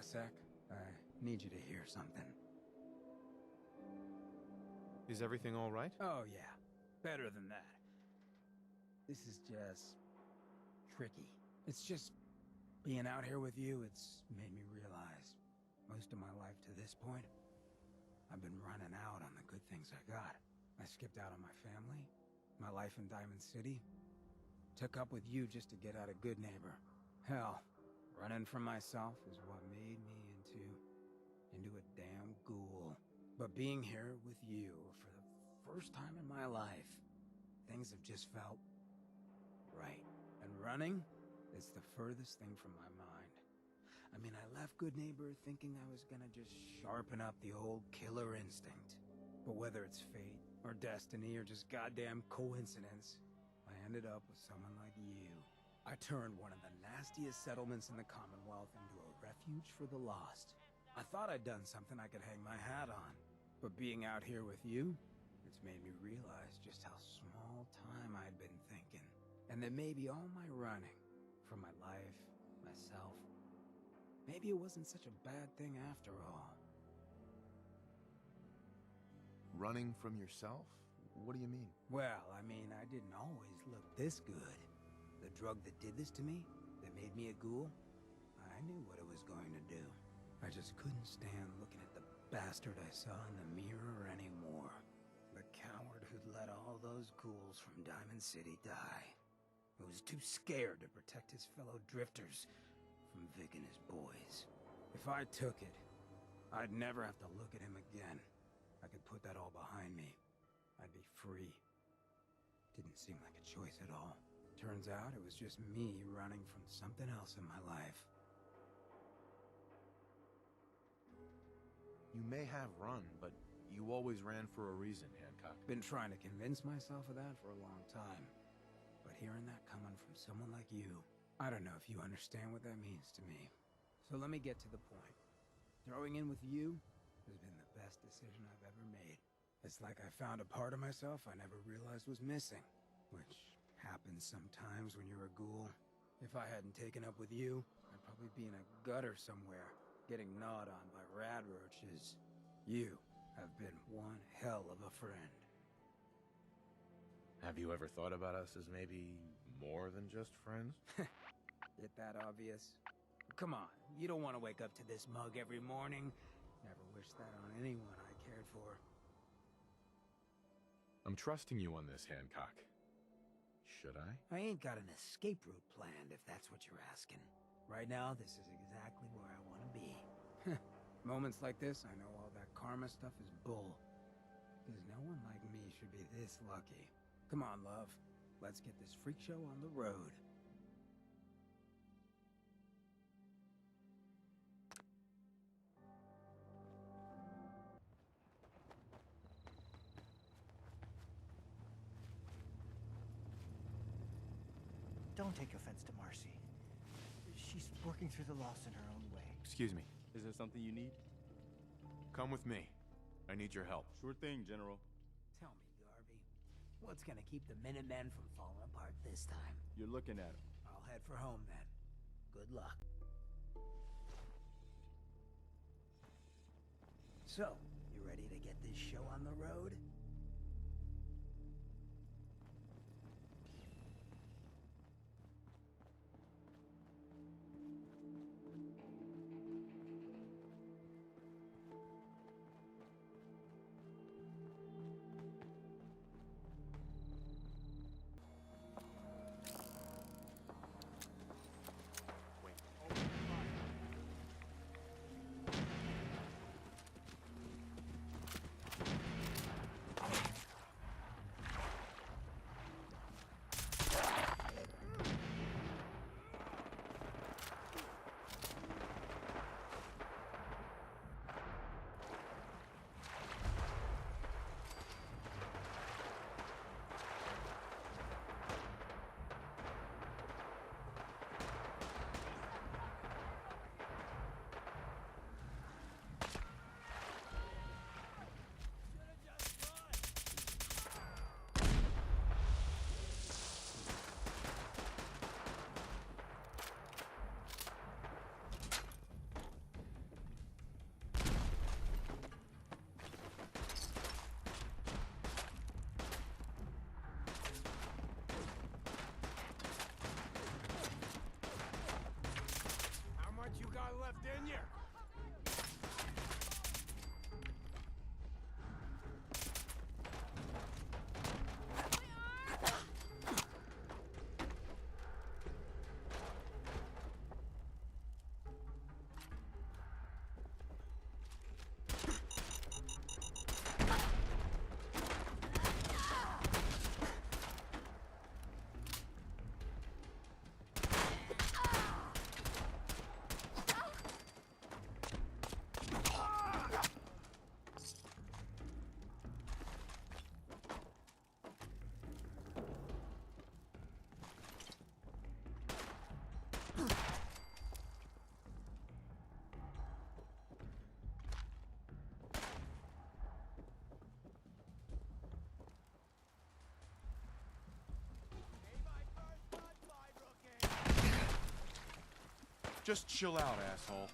a sec? I need you to hear something. Is everything all right? Oh, yeah. Better than that. This is just... tricky. It's just... being out here with you, it's made me realize... most of my life to this point, I've been running out on the good things I got. I skipped out on my family, my life in Diamond City. Took up with you just to get out a good neighbor. Hell, running from myself is what made me into a damn ghoul. But being here with you for the first time in my life, things have just felt right. And running is the furthest thing from my mind. I mean, I left Good Neighbor thinking I was gonna just sharpen up the old killer instinct. But whether it's fate, or destiny, or just goddamn coincidence, I ended up with someone like you. I turned one of the nastiest settlements in the Commonwealth into a refuge for the lost. I thought I'd done something I could hang my hat on. But being out here with you, it's made me realize just how small time I'd been thinking. And that maybe all my running, from my life, myself, maybe it wasn't such a bad thing after all. Running from yourself? What do you mean? Well, I mean, I didn't always look this good. The drug that did this to me, that made me a ghoul, I knew what it was going to do. I just couldn't stand looking at the bastard I saw in the mirror anymore. The coward who'd let all those ghouls from Diamond City die. Who was too scared to protect his fellow drifters from Vic and his boys. If I took it, I'd never have to look at him again. I could put that all behind me. I'd be free. Didn't seem like a choice at all. Turns out it was just me running from something else in my life. You may have run, but you always ran for a reason, Hancock. Been trying to convince myself of that for a long time. But hearing that coming from someone like you, I don't know if you understand what that means to me. So let me get to the point. Throwing in with you has been the best decision I've ever made. It's like I found a part of myself I never realized was missing, which happens sometimes when you're a ghoul. If I hadn't taken up with you, I'd probably be in a gutter somewhere, getting gnawed on by rad roaches. You have been one hell of a friend. Have you ever thought about us as maybe more than just friends? Is that obvious? Come on, you don't want to wake up to this mug every morning. Never wished that on anyone I cared for. I'm trusting you on this, Hancock. Should I? I ain't got an escape route planned, if that's what you're asking. Right now, this is exactly where I want to be. Moments like this, I know all that karma stuff is bull. Because no one like me should be this lucky. Come on, love. Let's get this freak show on the road. Don't take offense to Marcy. She's working through the loss in her own way. Excuse me. Is there something you need? Come with me. I need your help. Sure thing, General. Tell me, Garvey, what's gonna keep the Minutemen from falling apart this time? You're looking at him. I'll head for home then. Good luck. So, you ready to get this show on the road? Just chill out, asshole.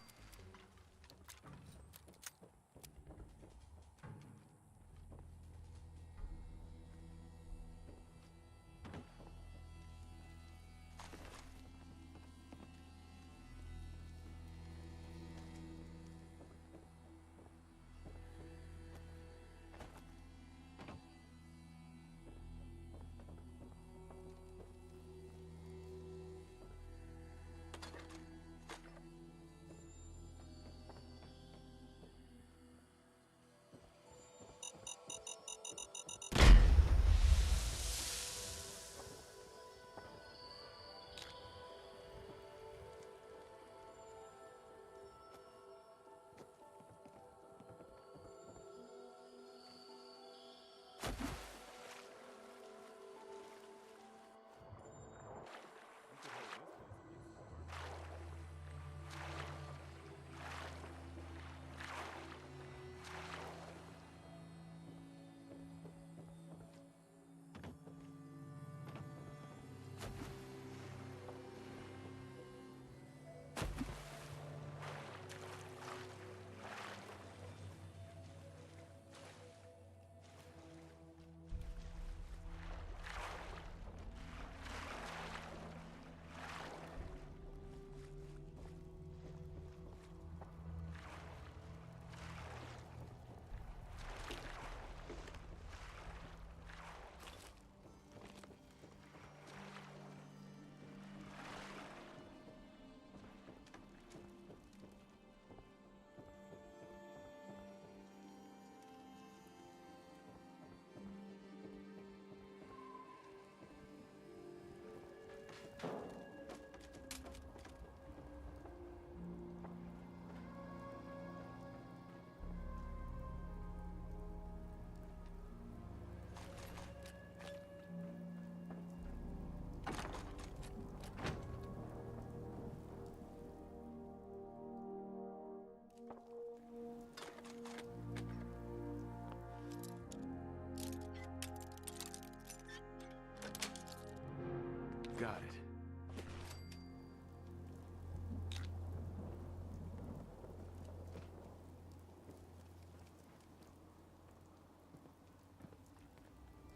Got it.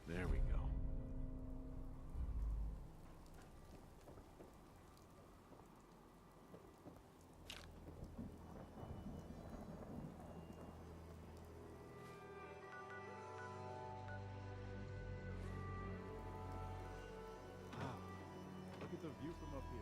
There we go. Wow. Look at the view from up here.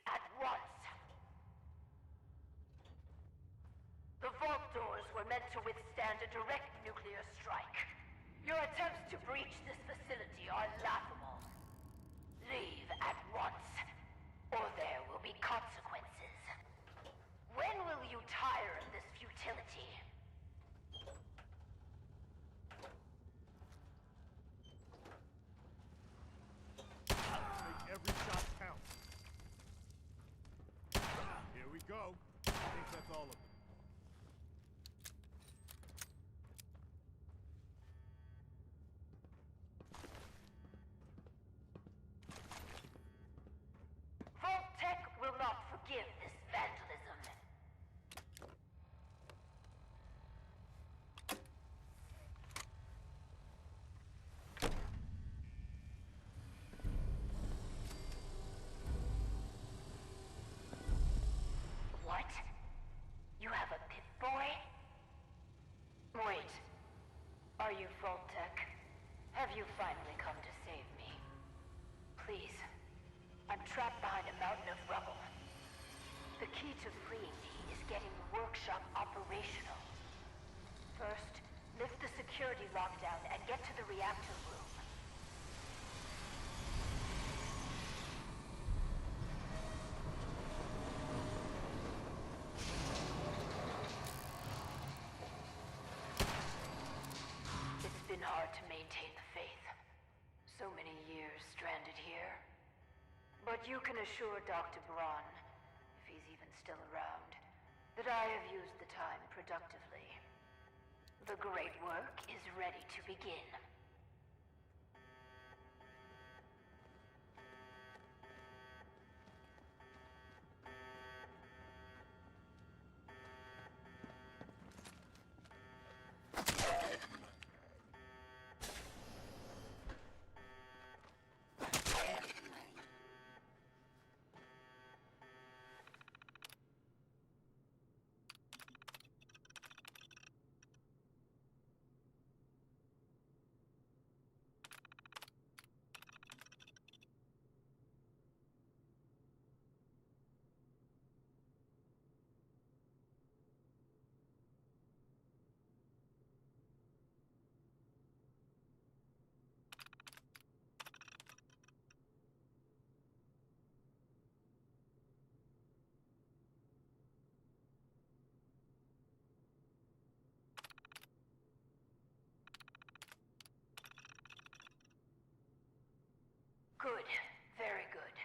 at once. The vault doors were meant to withstand a direct nuclear strike. Your attempts to breach this facility are laughable. Leave at once, or there will be consequences. When will you tire of this futility? Make every shot count. Here we go. I think that's all of them. Vault-Tec will not forgive this vandalism. What? You have a Pip-Boy? Wait. Are you Vault-Tec? Have you finally come to save me? Please. I'm trapped behind a mountain of rubble. The key to freeing me is getting the workshop operational. First, lift the security lockdown and get to the reactor room. It's been hard to maintain the faith. So many years stranded here. But you can assure Dr. Braun, if he's even still around, that I have used the time productively. The great work is ready to begin. Good. Very good.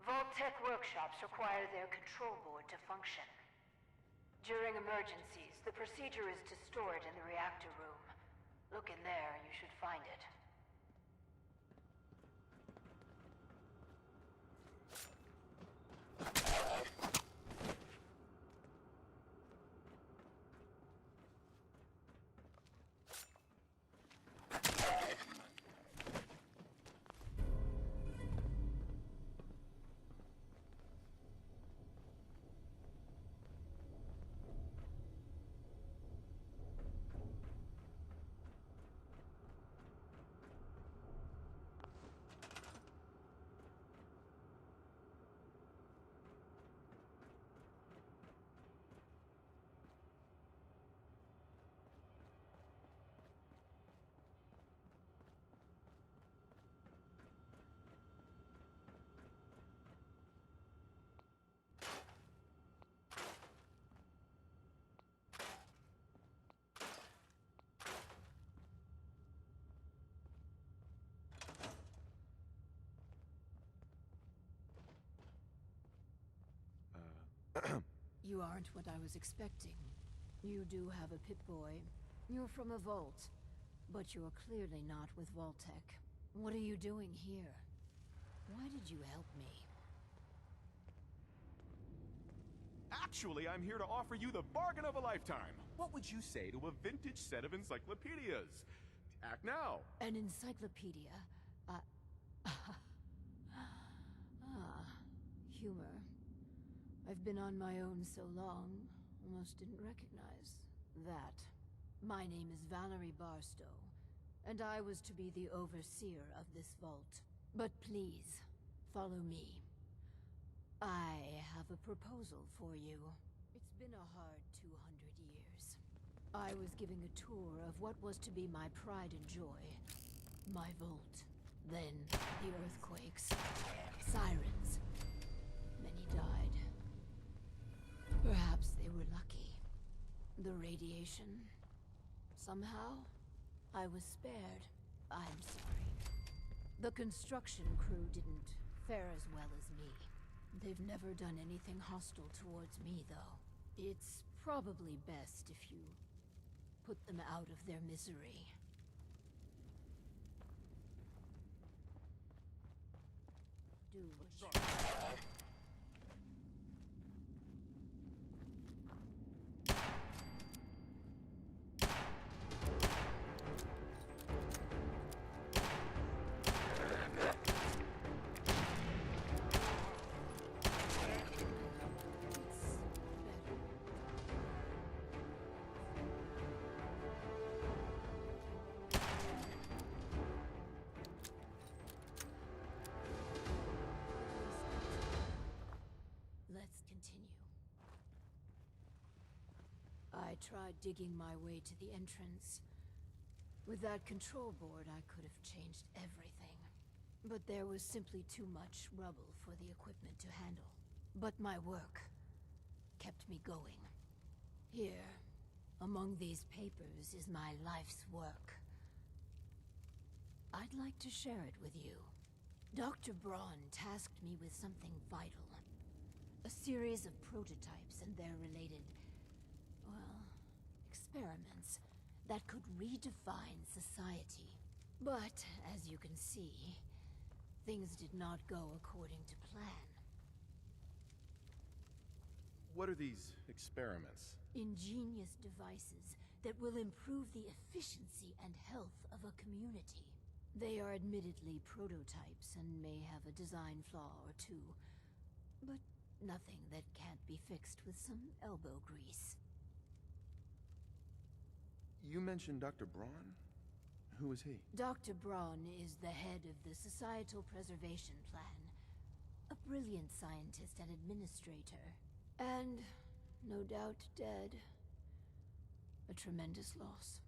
Vault-Tec Workshops require their control board to function. During emergencies, the procedure is to store it in the reactor room. Look in there, you should find it. You aren't what I was expecting. You do have a Pip-Boy. You're from a vault. But you're clearly not with Vault-Tec. What are you doing here? Why did you help me? Actually, I'm here to offer you the bargain of a lifetime. What would you say to a vintage set of encyclopedias? Act now. An encyclopedia? Humor. I've been on my own so long, almost didn't recognize that. My name is Valery Barstow, and I was to be the overseer of this vault. But please, follow me. I have a proposal for you. It's been a hard 200 years. I was giving a tour of what was to be my pride and joy. My vault. Then, the earthquakes. Sirens. Many died. Perhaps they were lucky. The radiation. Somehow, I was spared. I'm sorry. The construction crew didn't fare as well as me. They've never done anything hostile towards me, though. It's probably best if you put them out of their misery. Do what you Let's continue. I tried digging my way to the entrance. With that control board, I could have changed everything. But there was simply too much rubble for the equipment to handle. But my work kept me going. Here, among these papers, is my life's work. I'd like to share it with you. Dr. Braun tasked me with something vital. A series of prototypes and their related, well, experiments that could redefine society. But, as you can see, things did not go according to plan. What are these experiments? Ingenious devices that will improve the efficiency and health of a community. They are admittedly prototypes and may have a design flaw or two, but nothing that can't be fixed with some elbow grease. You mentioned Dr. Braun? Who is he? Dr. Braun is the head of the Societal Preservation Plan. A brilliant scientist and administrator. And, no doubt, dead. A tremendous loss.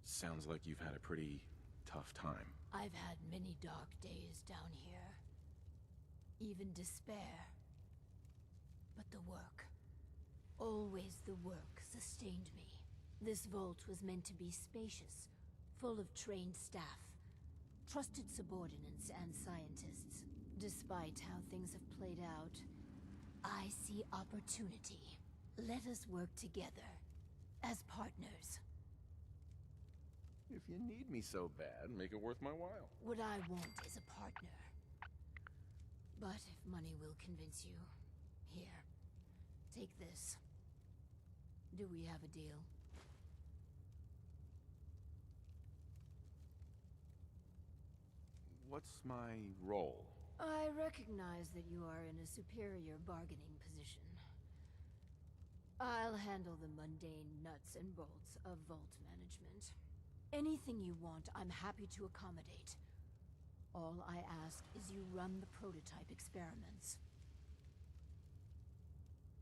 Sounds like you've had a pretty tough time. I've had many dark days down here. Even despair. But the work, always the work, sustained me. This vault was meant to be spacious, full of trained staff, trusted subordinates and scientists. Despite how things have played out, I see opportunity. Let us work together, as partners. If you need me so bad, make it worth my while. What I want is a partner. But if money will convince you, here, take this. Do we have a deal? What's my role? I recognize that you are in a superior bargaining position. I'll handle the mundane nuts and bolts of vault management. Anything you want, I'm happy to accommodate. All I ask is you run the prototype experiments.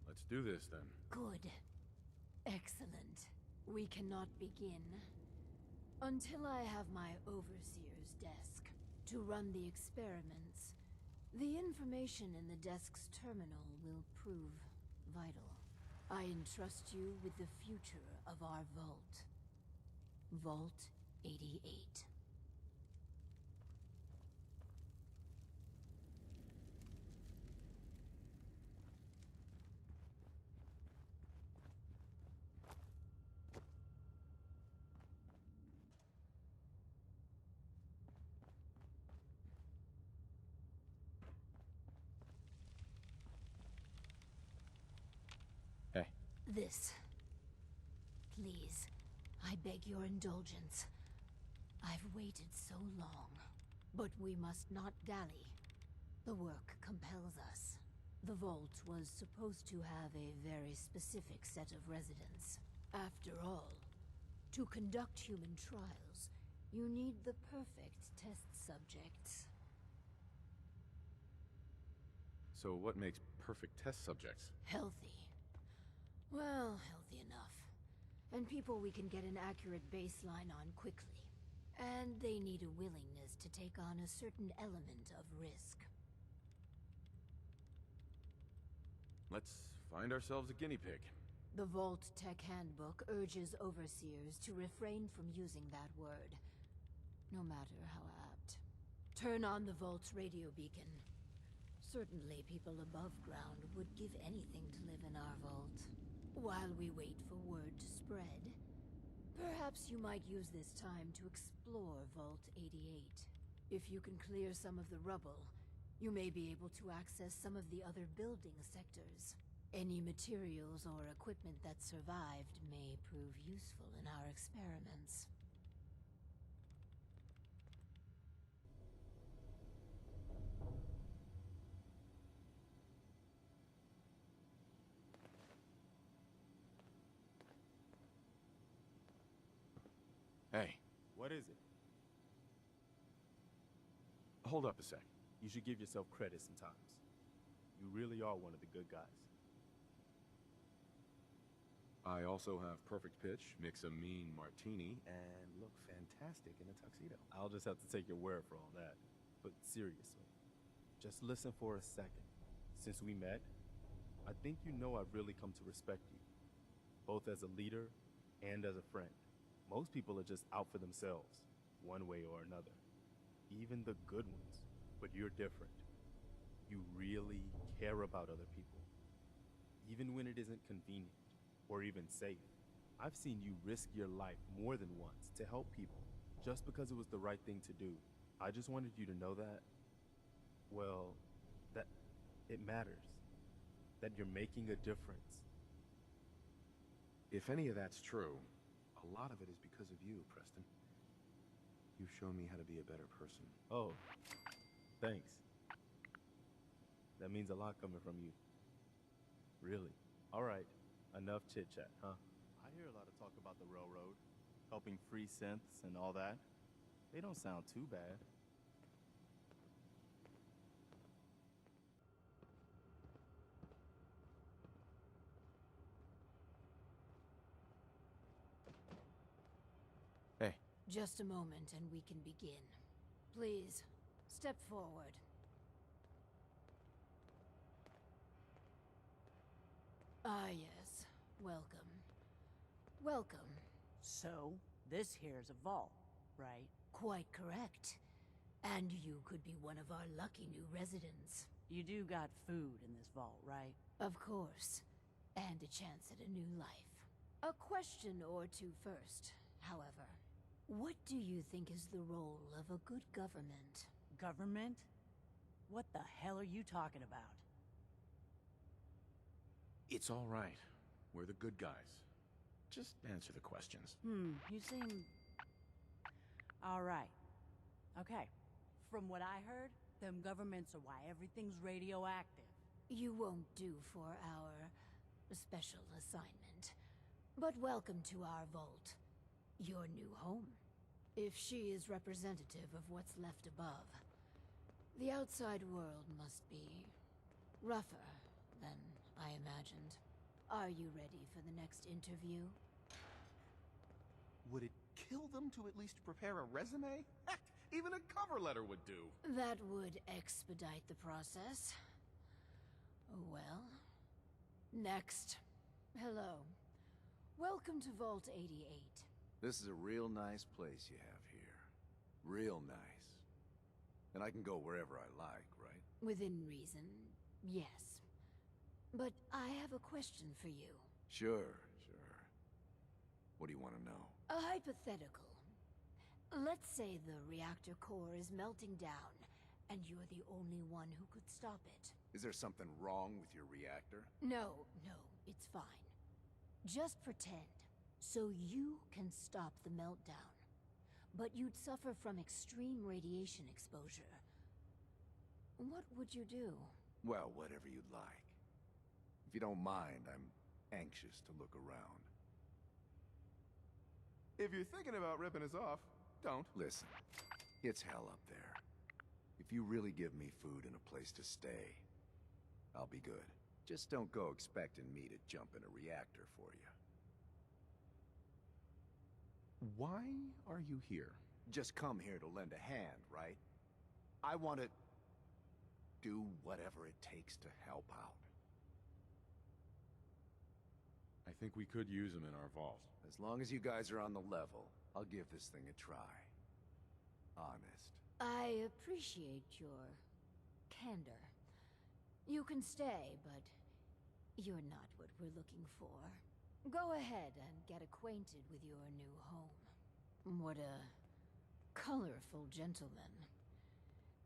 Let's do this then. Good. Excellent. We cannot begin until I have my overseer's desk to run the experiments. The information in the desk's terminal will prove vital. I entrust you with the future of our vault. Vault 88. Hey. This. Please, I beg your indulgence. I've waited so long, but we must not dally. The work compels us. The vault was supposed to have a very specific set of residents. After all, to conduct human trials, you need the perfect test subjects. So what makes perfect test subjects? Healthy. Well, healthy enough. And people we can get an accurate baseline on quickly. And they need a willingness to take on a certain element of risk. Let's find ourselves a guinea pig. The Vault-Tec Handbook urges overseers to refrain from using that word, no matter how apt. Turn on the Vault's radio beacon. Certainly people above ground would give anything to live in our vault. While we wait for word to spread, perhaps you might use this time to explore Vault 88. If you can clear some of the rubble, you may be able to access some of the other building sectors. Any materials or equipment that survived may prove useful in our experiments. Hey, What is it? hold up a sec. You should give yourself credit sometimes. You really are one of the good guys. I also have perfect pitch, mix a mean martini, and look fantastic in a tuxedo. I'll just have to take your word for all that. But seriously, just listen for a second. Since we met, I think you know I've really come to respect you, both as a leader and as a friend. Most people are just out for themselves, one way or another. Even the good ones. But you're different. You really care about other people. Even when it isn't convenient or even safe. I've seen you risk your life more than once to help people, just because it was the right thing to do. I just wanted you to know that, well, that it matters. That you're making a difference. If any of that's true, a lot of it is because of you, Preston. You've shown me how to be a better person. Oh, thanks. That means a lot coming from you. Really. All right, enough chit-chat, huh? I hear a lot of talk about the railroad, helping free synths and all that. They don't sound too bad. Hey, Just a moment and we can begin. Please, step forward. Ah, yes. Welcome. Welcome. So, this here's a vault, right? Quite correct. And you could be one of our lucky new residents. You do got food in this vault, right? Of course. And a chance at a new life. A question or two first, however. What do you think is the role of a good government? Government? What the hell are you talking about? it's all right. We're the good guys. Just answer the questions. You seem... All right. Okay. From what I heard, them governments are why everything's radioactive. You won't do for our special assignment. But welcome to our vault. Your new home. If she is representative of what's left above, the outside world must be rougher than I imagined. Are you ready for the next interview? Would it kill them to at least prepare a resume? Heck, even a cover letter would do. That would expedite the process. Well, next. Hello. Welcome to Vault 88. This is a real nice place you have here. Real nice. And I can go wherever I like, right? Within reason, yes. But I have a question for you. Sure, sure. What do you want to know? A hypothetical. Let's say the reactor core is melting down, and you're the only one who could stop it. Is there something wrong with your reactor? No, it's fine. Just pretend. So you can stop the meltdown. But you'd suffer from extreme radiation exposure. What would you do? Well, whatever you'd like. If you don't mind, I'm anxious to look around. If you're thinking about ripping us off, don't. Listen, it's hell up there. If you really give me food and a place to stay, I'll be good. Just don't go expecting me to jump in a reactor for you. Why are you here? Just come here to lend a hand, right? I want to do whatever it takes to help out. I think we could use them in our vault. As long as you guys are on the level, I'll give this thing a try. Honest. I appreciate your candor. You can stay, but you're not what we're looking for. Go ahead and get acquainted with your new home. What a colorful gentleman.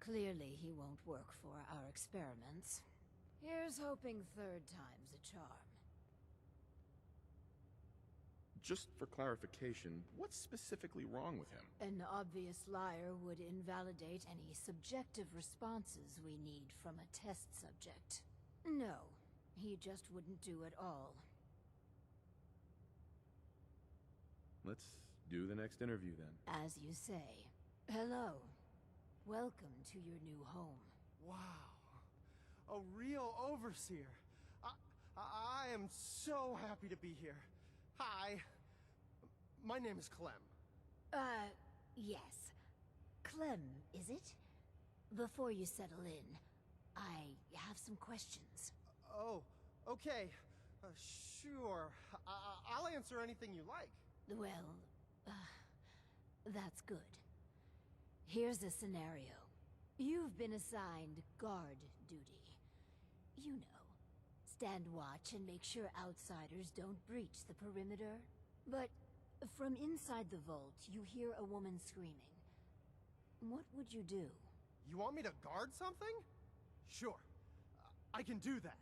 Clearly he won't work for our experiments. Here's hoping third time's a charm. Just for clarification, what's specifically wrong with him? An obvious liar would invalidate any subjective responses we need from a test subject. No, he just wouldn't do it all. Let's do the next interview then. As you say. Hello. Welcome to your new home. Wow. A real overseer. I am so happy to be here. Hi. My name is Clem. Yes. Clem, is it? Before you settle in, I have some questions. Oh, okay. Sure. I'll answer anything you like. Well, that's good. Here's a scenario. You've been assigned guard duty. You know, stand watch and make sure outsiders don't breach the perimeter. But from inside the vault, you hear a woman screaming. What would you do? You want me to guard something? Sure. I can do that.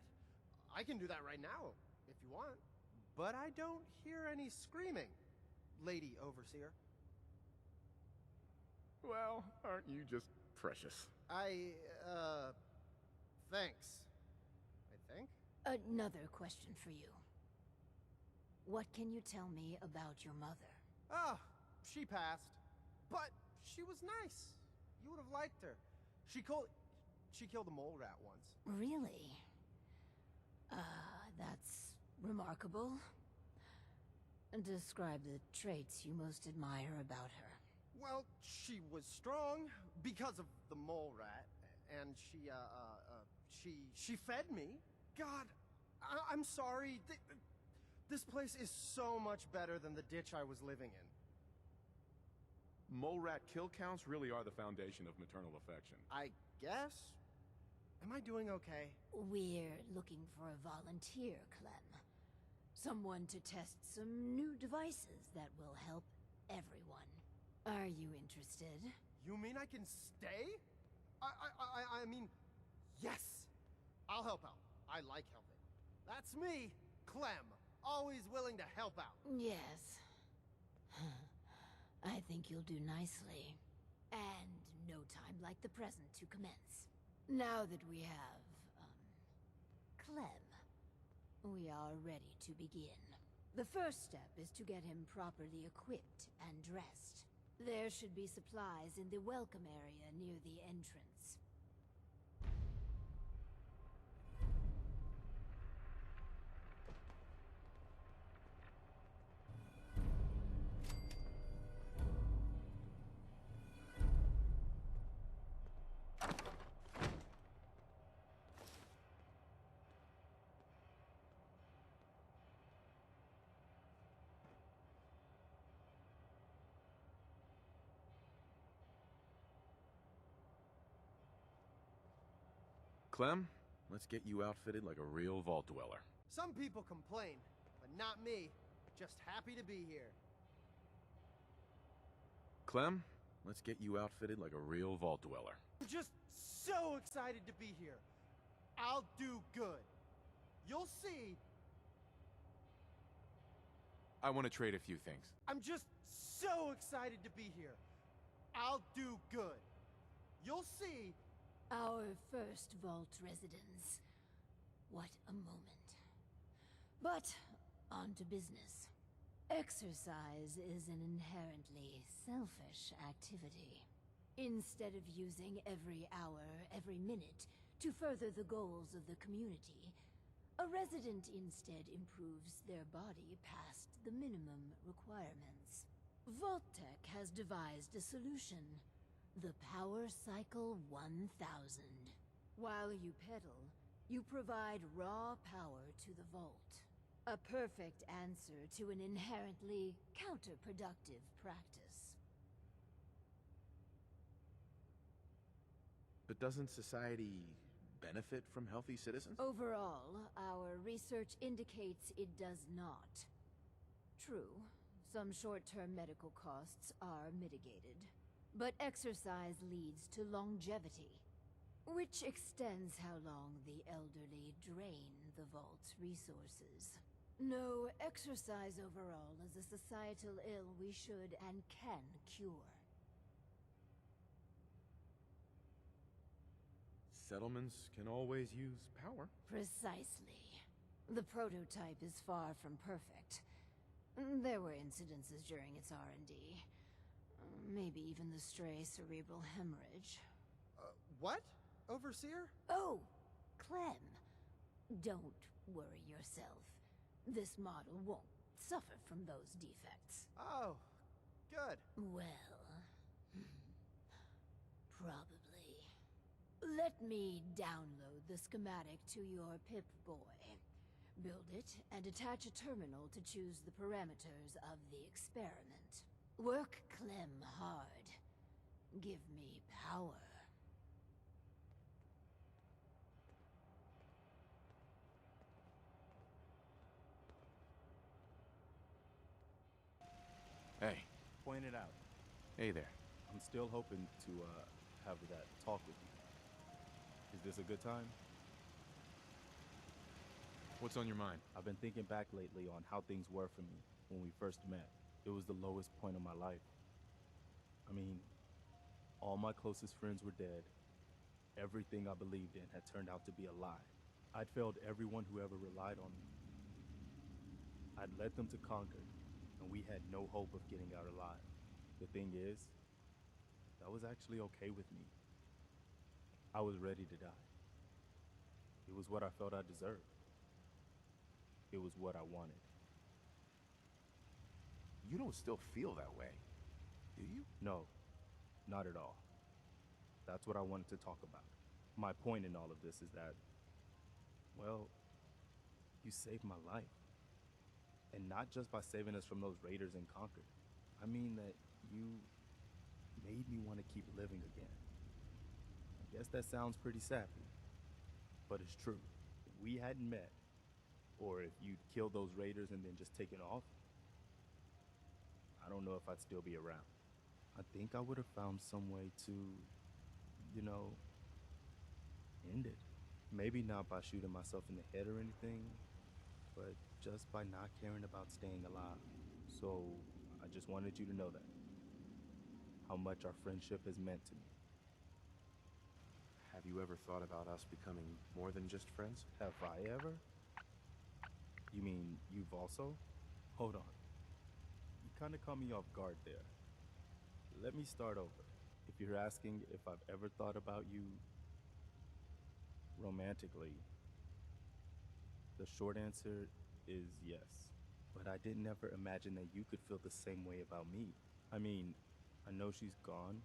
I can do that right now, if you want. But I don't hear any screaming, Lady Overseer. Well, aren't you just precious? Thanks. I think. Another question for you. What can you tell me about your mother? Oh, she passed. But she was nice. You would have liked her. She killed a mole rat once. Really? That's remarkable. Describe the traits you most admire about her. Well, she was strong because of the mole rat, and she fed me. God, I'm sorry. This place is so much better than the ditch I was living in. Mole rat kill counts really are the foundation of maternal affection. I guess. Am I doing okay? We're looking for a volunteer, Clem. Someone to test some new devices that will help everyone. Are you interested? You mean I can stay? I mean, yes. I'll help out. I like helping. That's me, Clem. Always willing to help out. Yes. I think you'll do nicely. And no time like the present to commence. Now that we have, Clem, we are ready to begin. The first step is to get him properly equipped and dressed. There should be supplies in the welcome area near the entrance. Clem, let's get you outfitted like a real vault dweller. Some people complain, but not me. Just happy to be here. Clem, let's get you outfitted like a real vault dweller. I'm just so excited to be here. I'll do good. You'll see. I want to trade a few things. I'm just so excited to be here. I'll do good. You'll see. Our first vault residence. What a moment. But, on to business. Exercise is an inherently selfish activity. Instead of using every hour, every minute, To further the goals of the community, a resident instead improves their body past the minimum requirements. Vault-Tec has devised a solution, the Power Cycle 1000. While you pedal, you provide raw power to the vault. A perfect answer to an inherently counterproductive practice. But doesn't society benefit from healthy citizens? Overall, our research indicates it does not. True, some short-term medical costs are mitigated, but exercise leads to longevity, which extends how long the elderly drain the vault's resources. No, exercise overall is a societal ill we should and can cure. Settlements can always use power. Precisely. The prototype is far from perfect. There were incidences during its R&D. Maybe even the stray cerebral hemorrhage. What? Overseer? Oh, Clem. Don't worry yourself. This model won't suffer from those defects. Oh, good. Well, probably. Let me download the schematic to your Pip-Boy. Build it and attach a terminal to choose the parameters of the experiment. Work Clem hard. Give me power. Hey. Point it out. Hey there. I'm still hoping to have that talk with you. Is this a good time? What's on your mind? I've been thinking back lately on how things were for me when we first met. It was the lowest point of my life. I mean, all my closest friends were dead. Everything I believed in had turned out to be a lie. I'd failed everyone who ever relied on me. I'd led them to conquer, and we had no hope of getting out alive. The thing is, that was actually okay with me. I was ready to die. It was what I felt I deserved. It was what I wanted. You don't still feel that way, do you? No, not at all. That's what I wanted to talk about. My point in all of this is that, well, you saved my life. And not just by saving us from those raiders in Concord. I mean that you made me want to keep living again. I guess that sounds pretty sappy, but it's true. If we hadn't met, or if you'd killed those raiders and then just taken off, I don't know if I'd still be around. I think I would have found some way to, end it. Maybe not by shooting myself in the head or anything, but just by not caring about staying alive. So I just wanted you to know that. How much our friendship has meant to me. Have you ever thought about us becoming more than just friends? Have I ever? You mean you've also? Hold on. You kind of caught me off guard there. Let me start over. If you're asking if I've ever thought about you romantically, the short answer is yes. But I didn't ever imagine that you could feel the same way about me. I mean, I know she's gone,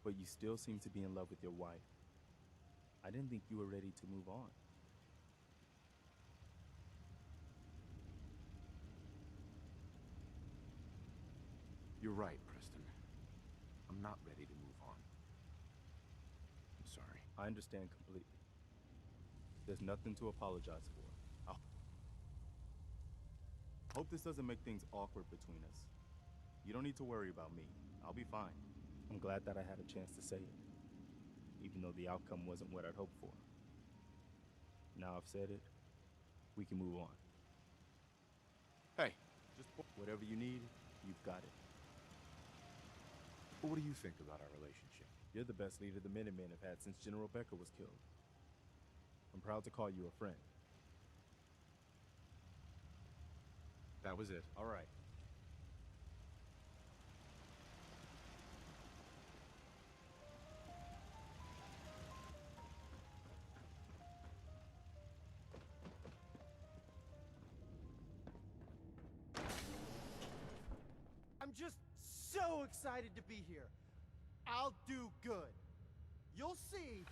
but you still seem to be in love with your wife. I didn't think you were ready to move on. You're right, Preston. I'm not ready to move on. I'm sorry. I understand completely. There's nothing to apologize for. I hope this doesn't make things awkward between us. You don't need to worry about me. I'll be fine. I'm glad that I had a chance to say it, even though the outcome wasn't what I'd hoped for. Now I've said it, we can move on. Hey, Just whatever you need, you've got it. what do you think about our relationship? You're the best leader the Minutemen have had since General Becker was killed. I'm proud to call you a friend. That was it. All right. I'm just so excited to be here. I'll do good. You'll see.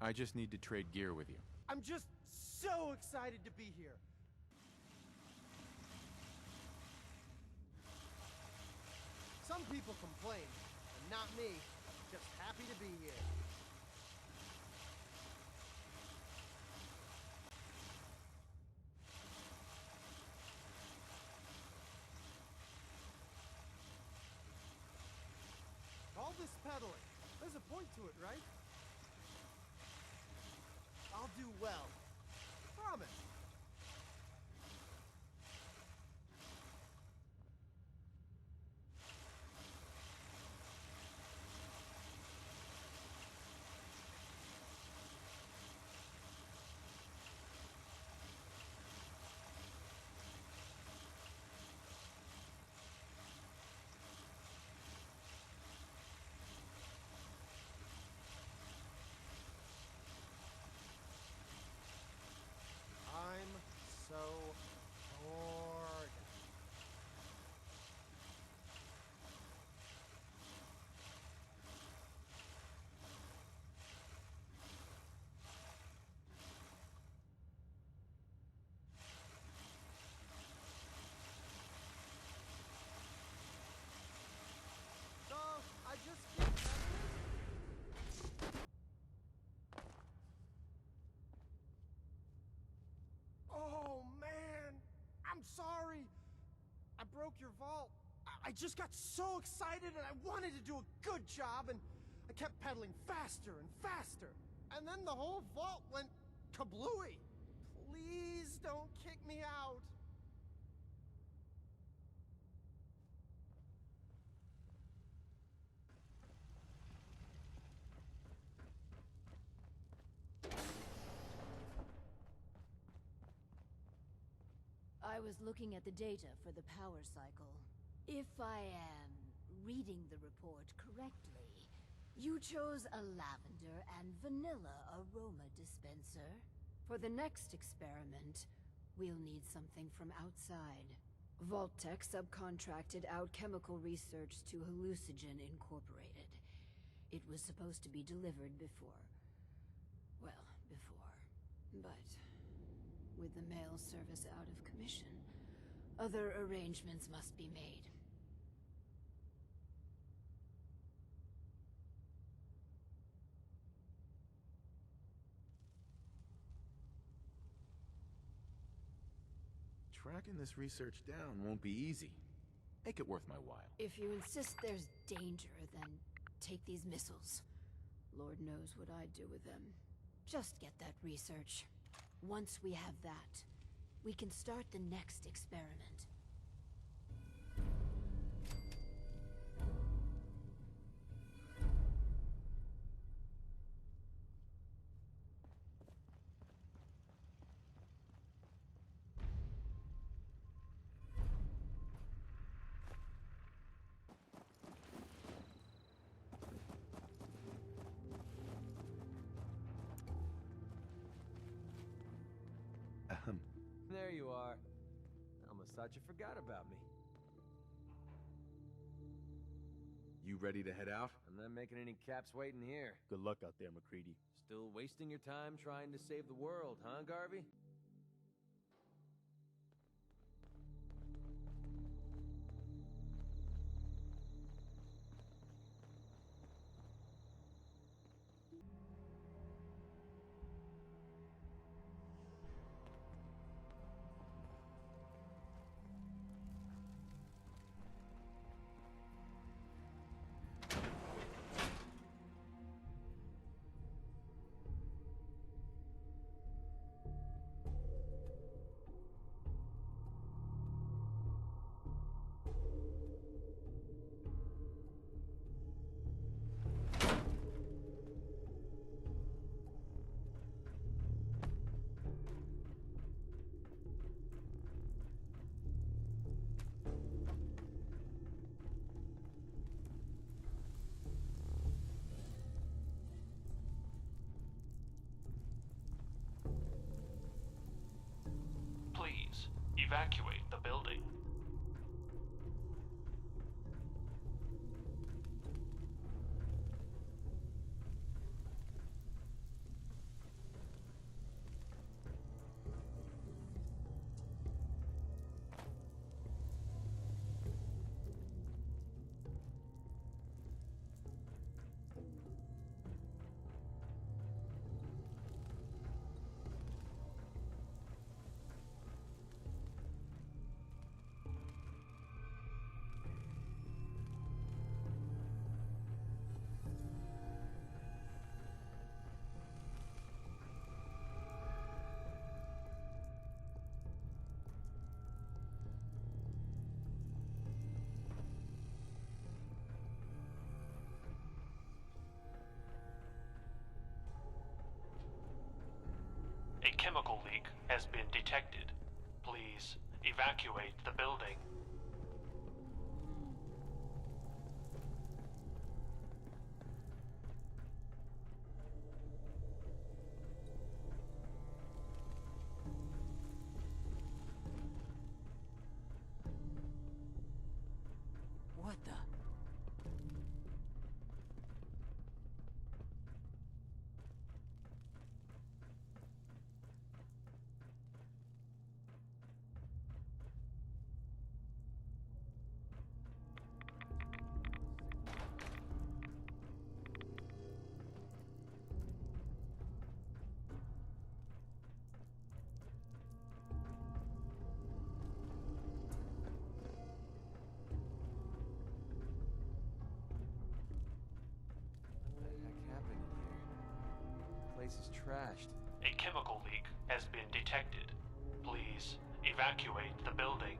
I just need to trade gear with you. I'm just so excited to be here. Some people complain, but not me. Just happy to be here. All this pedaling, there's a point to it, right? I'll do well. Promise. I'm so bored. So, I just keep Oh, man! I'm sorry! I broke your vault. I just got so excited and I wanted to do a good job and I kept pedaling faster and faster. And then the whole vault went kablooey. Please don't kick me out. I was looking at the data for the power cycle. If I am reading the report correctly, you chose a lavender and vanilla aroma dispenser. For the next experiment, we'll need something from outside. Vault-Tec subcontracted out chemical research to Hallucigen Incorporated. It was supposed to be delivered before. Well, before. But with the mail service out of commission, other arrangements must be made. Tracking this research down won't be easy. Make it worth my while. If you insist there's danger, then take these missiles. Lord knows what I'd do with them. Just get that research. Once we have that, we can start the next experiment. There you are. I almost thought you forgot about me. You ready to head out? I'm not making any caps waiting here. Good luck out there, McCready. Still wasting your time trying to save the world, huh, Garvey? evacuate the building. A chemical leak has been detected. Please evacuate the building. What the? Place is trashed. A chemical leak has been detected. Please evacuate the building.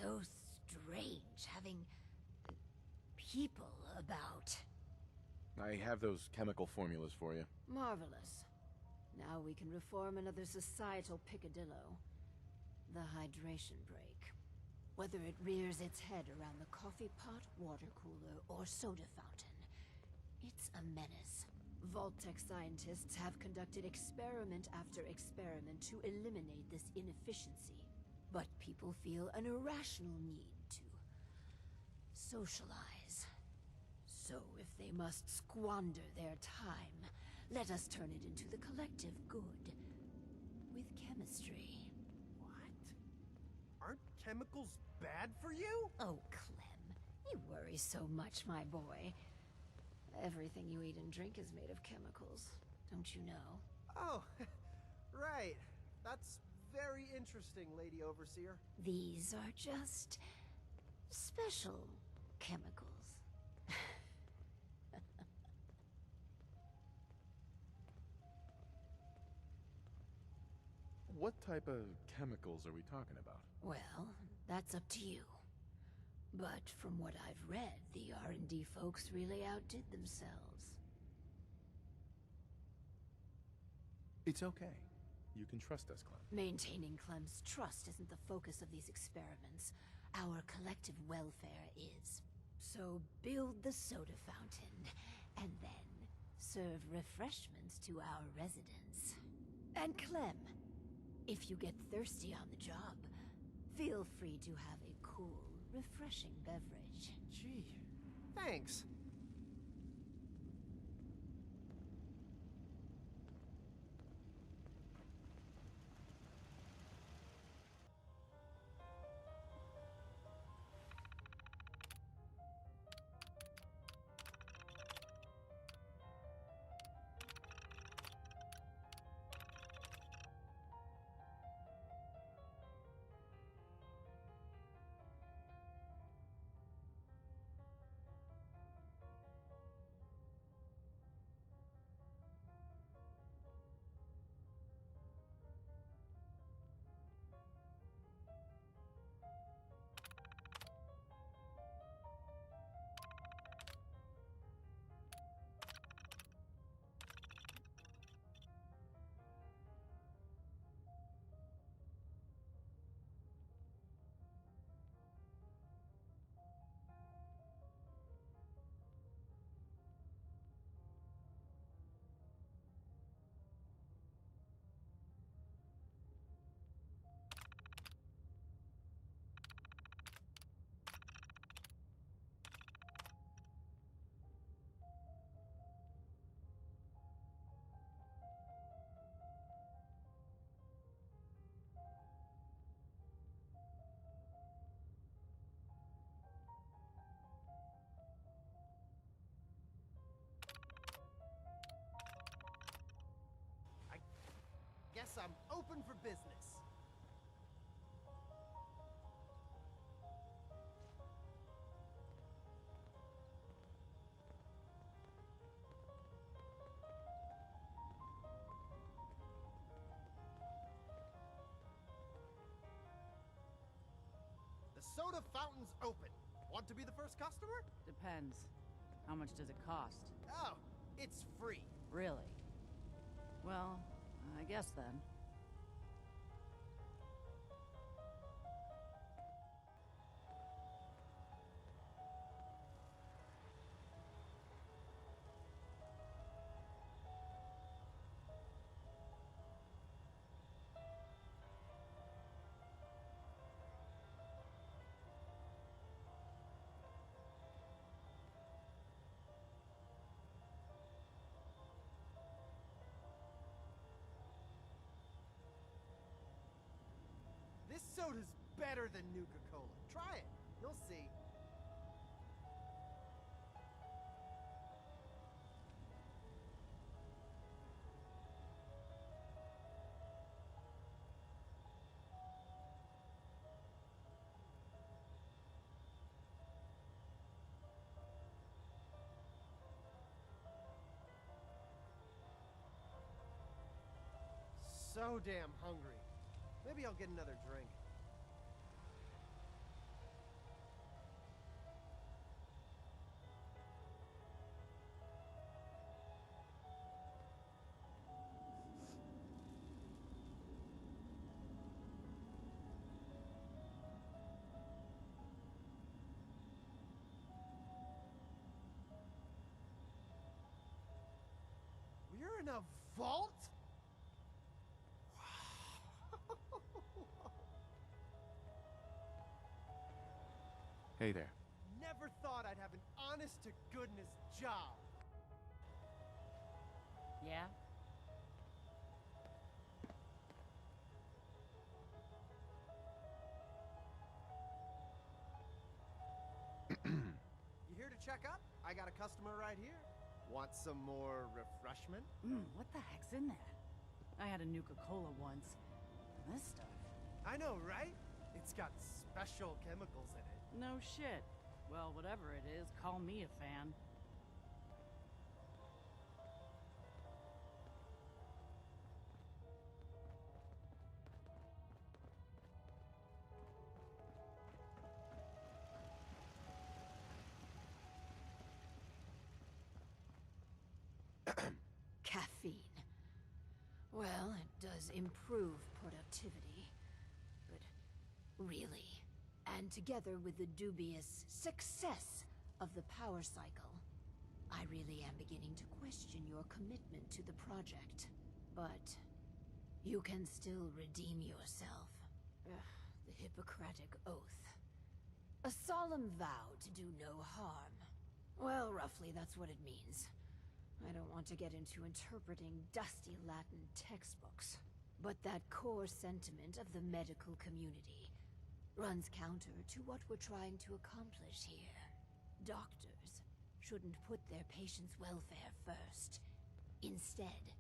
So strange having people about. I have those chemical formulas for you. Marvelous. Now we can reform another societal picadillo. The hydration break. Whether it rears its head around the coffee pot, water cooler, or soda fountain, it's a menace. Vault-Tec scientists have conducted experiment after experiment to eliminate this inefficiency. But people feel an irrational need to socialize. So if they must squander their time, let us turn it into the collective good. With chemistry. What? Aren't chemicals bad for you? Oh, Clem, you worry so much, my boy. Everything you eat and drink is made of chemicals, don't you know? Oh, right. That's very interesting, Lady Overseer. These are just special chemicals. What type of chemicals are we talking about? Well, that's up to you. But from what I've read, the R&D folks really outdid themselves. It's okay. You can trust us, Clem. Maintaining Clem's trust isn't the focus of these experiments. Our collective welfare is. So build the soda fountain, and then serve refreshments to our residents. And Clem, If you get thirsty on the job, feel free to have a cool, refreshing beverage. Gee, thanks. Guess I'm open for business. The soda fountain's open. Want to be the first customer? Depends. How much does it cost? Oh, it's free. Really? Well, I guess then. This soda's better than Nuka-Cola. Try it. You'll see. So damn hungry. Maybe I'll get another drink. We're in a vault? Hey there. Never thought I'd have an honest-to-goodness job. Yeah? You here to check up? I got a customer right here. Want some more refreshment? What the heck's in that? I had a Nuka-Cola once. This stuff. I know, right? It's got special chemicals in it. No shit. Well, whatever it is, call me a fan. Caffeine. Well, it does improve productivity. But really? And together with the dubious success of the power cycle, I really am beginning to question your commitment to the project. But You can still redeem yourself. Ugh, the Hippocratic Oath. A solemn vow to do no harm. Well, roughly, that's what it means. I don't want to get into interpreting dusty Latin textbooks, but that core sentiment of the medical community runs counter to what we're trying to accomplish here. Doctors shouldn't put their patients' welfare first. Instead,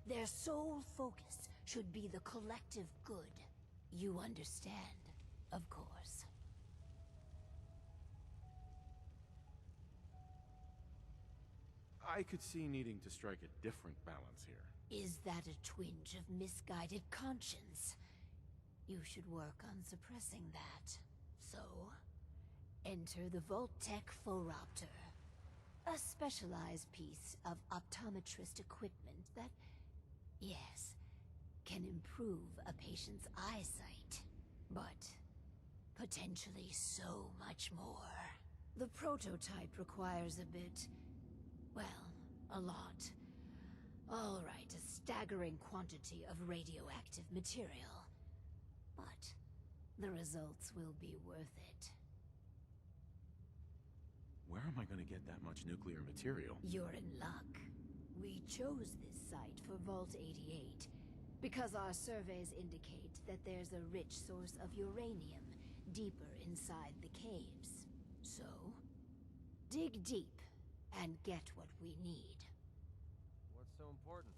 their sole focus should be the collective good. You understand, of course. I could see needing to strike a different balance here. Is that a twinge of misguided conscience? You should work on suppressing that. So, enter the Vault-Tec Workshop. A specialized piece of optometrist equipment that, yes, can improve a patient's eyesight. But potentially so much more. The prototype requires a bit, well, a lot. All right, a staggering quantity of radioactive material. But the results will be worth it. Where am I going to get that much nuclear material? You're in luck. We chose this site for Vault 88 because our surveys indicate that there's a rich source of uranium deeper inside the caves. So, dig deep and get what we need. What's so important?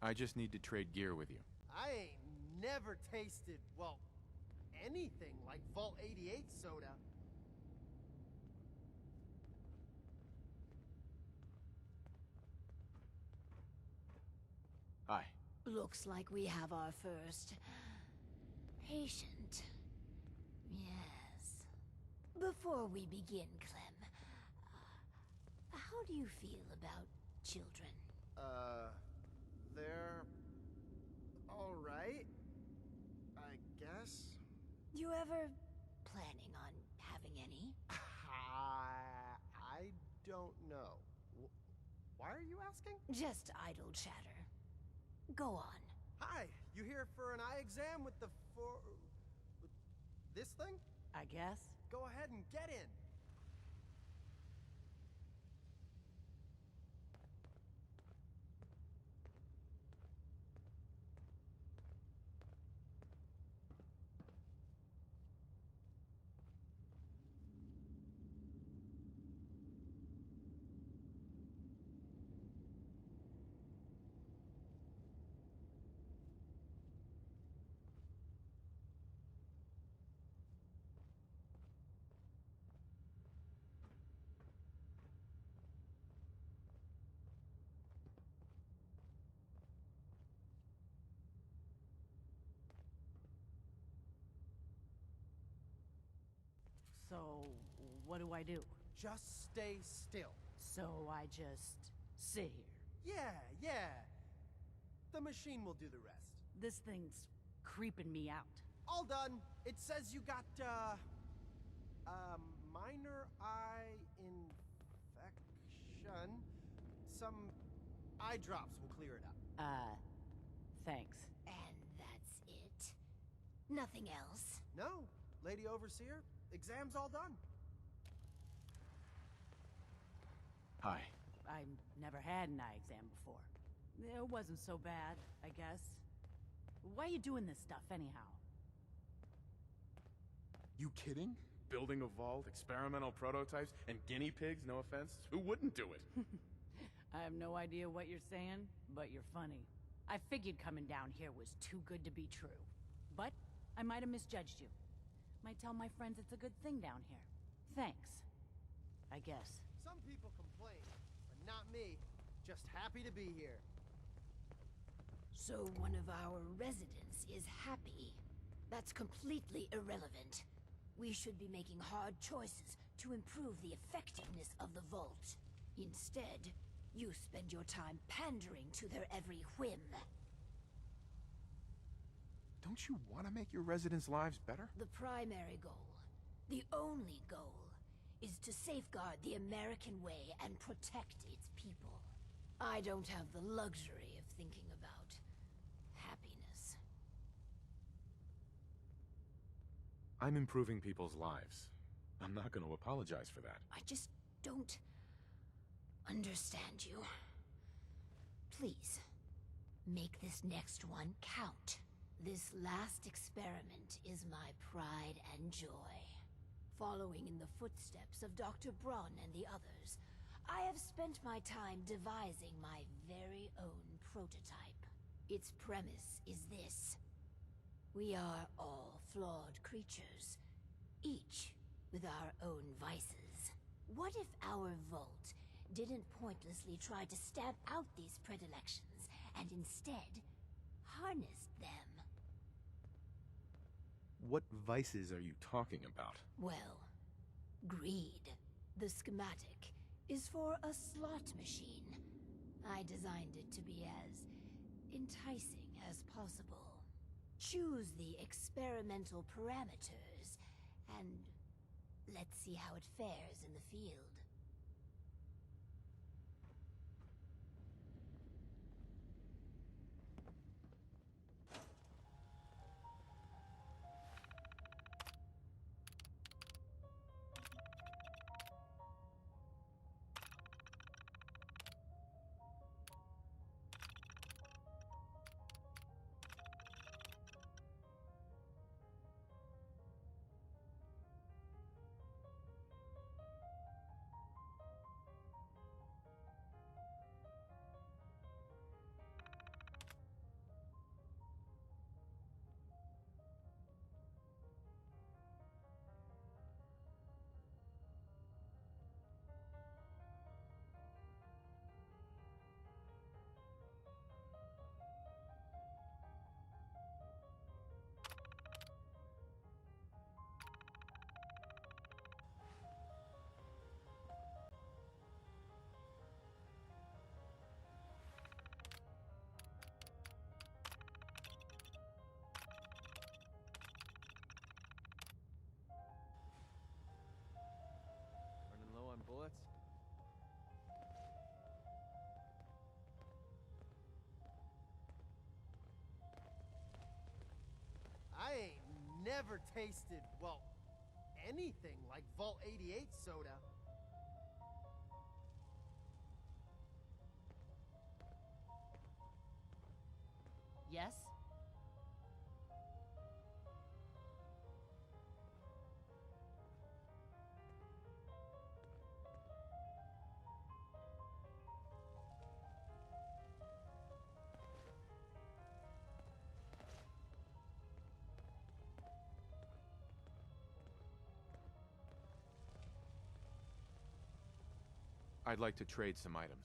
I just need to trade gear with you. I ain't never tasted, well, anything like Vault 88 soda. Hi. Looks like we have our first patient. Yes. Before we begin, Clem, how do you feel about children? They're all right, I guess. You ever planning on having any? I don't know. Why are you asking? Just idle chatter. Go on. Hi, you here for an eye exam with with this thing? I guess. Go ahead and get in. So, what do I do? Just stay still. So I just sit here. Yeah. The machine will do the rest. This thing's creeping me out. All done. It says you got, minor eye infection. Some eye drops will clear it up. Thanks. And that's it? Nothing else? No, Lady Overseer, exam's all done. Hi. I never had an eye exam before. It wasn't so bad, I guess. Why are you doing this stuff, anyhow? You kidding? Building a vault, experimental prototypes, and guinea pigs, no offense? Who wouldn't do it? I have no idea what you're saying, but you're funny. I figured coming down here was too good to be true. But I might have misjudged you. Might tell my friends it's a good thing down here. Thanks. I guess. Some people complain, but not me. Just happy to be here. So one of our residents is happy. That's completely irrelevant. We should be making hard choices to improve the effectiveness of the vault. Instead, you spend your time pandering to their every whim. Don't you want to make your residents' lives better? The primary goal, the only goal, is to safeguard the American way and protect its people. I don't have the luxury of thinking about happiness. I'm improving people's lives. I'm not going to apologize for that. I just don't understand you. Please, make this next one count. This last experiment is my pride and joy. Following in the footsteps of Dr. Braun and the others, I have spent my time devising my very own prototype. Its premise is this. We are all flawed creatures, each with our own vices. What if our vault didn't pointlessly try to stamp out these predilections, and instead harnessed them? What vices are you talking about? Well, greed. The schematic is for a slot machine. I designed it to be as enticing as possible. Choose the experimental parameters, and let's see how it fares in the field. never tasted, well, anything like Vault 88 soda. Yes? I'd like to trade some items.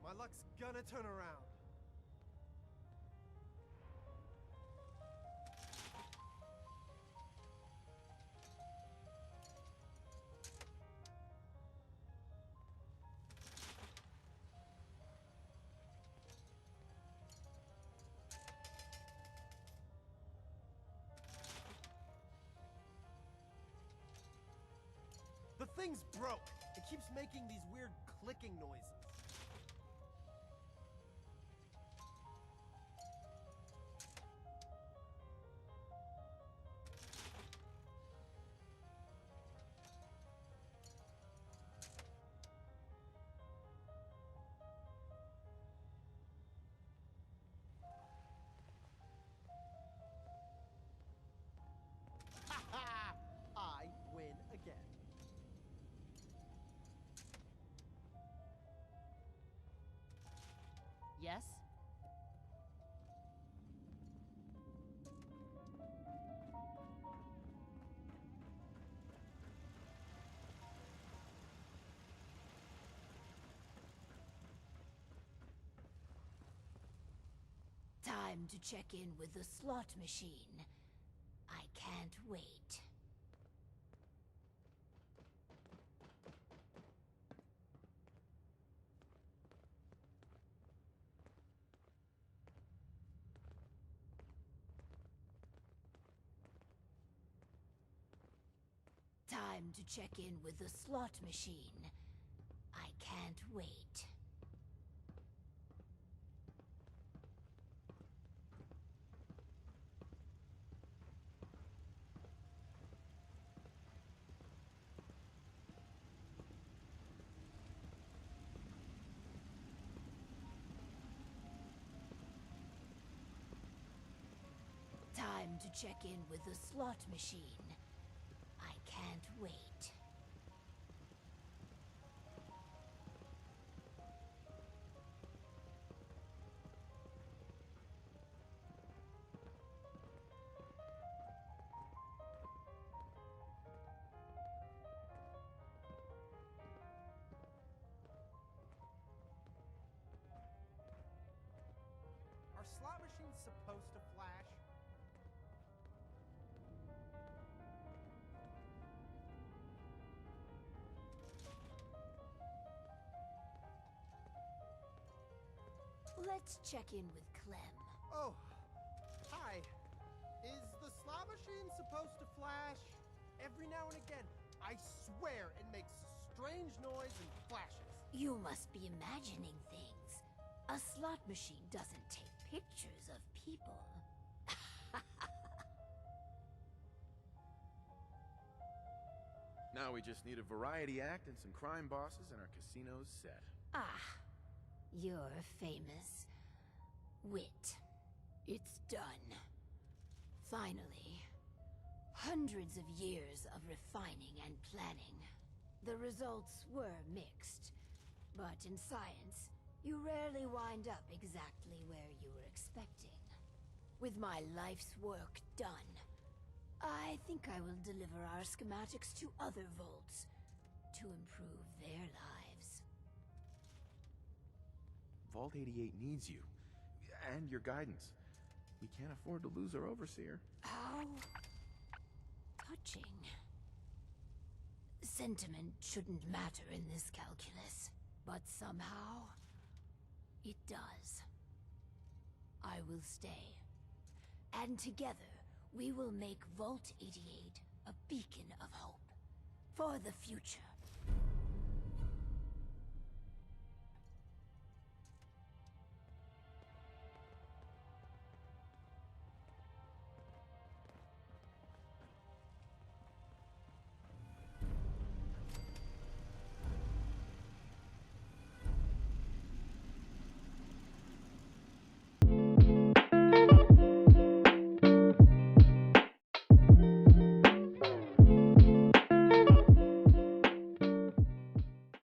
My luck's gonna turn around. The thing's broke. It keeps making these weird clicking noises. Ha ha! I win again. Yes? Time to check in with the slot machine. I can't wait. Time to check in with the slot machine. I can't wait. Time to check in with the slot machine. I can't wait. Are slot machines supposed to flash? Let's check in with Clem. Oh, hi. Is the slot machine supposed to flash? Every now and again, I swear it makes a strange noise and flashes. You must be imagining things. A slot machine doesn't take pictures of people. Now we just need a variety act and some crime bosses and our casino's set. Ah, your famous wit. It's done. Finally. Hundreds of years of refining and planning. The results were mixed, but in science, you rarely wind up exactly where you were expecting. With my life's work done, I think I will deliver our schematics to other vaults to improve their lives. Vault 88 needs you. And your guidance. We can't afford to lose our overseer. How touching. Sentiment shouldn't matter in this calculus, but somehow it does. I will stay And together, we will make Vault 88 a beacon of hope. For the future.